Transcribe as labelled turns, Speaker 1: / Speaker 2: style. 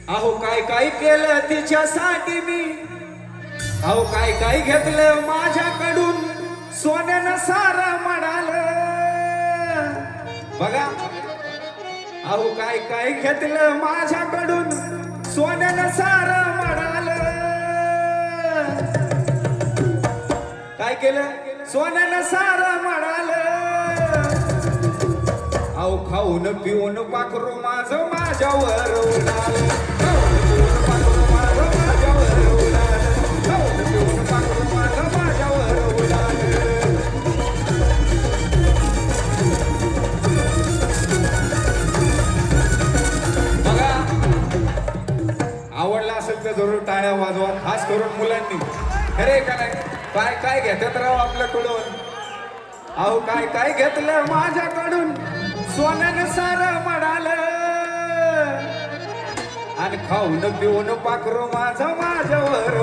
Speaker 1: अहो काय काय केलं तिच्यासाठी मी, अहो काय काय घेतलं माझ्याकडून, सोन्यानं सारं म्हणाल बघा. अहो काय काय घेतलं माझ्याकडून, सोन्यानं सारं म्हणाल. काय केलं? सोन्यानं सारं म्हणाल. अहो खाऊन पिऊन पाखरू माझं माझ्यावर उडाल. आवडला असेल तर जरूर टाळ्या वाजवा, खास करून मुलांनी. खरे का नाही? काय काय घेतात राव आपल्याकडून. अहो काय काय घेतलं माझ्याकडून, सोन्यानं सारं म्हणाल. आणि खाऊन पिऊन पाखरू माझं माझ्यावर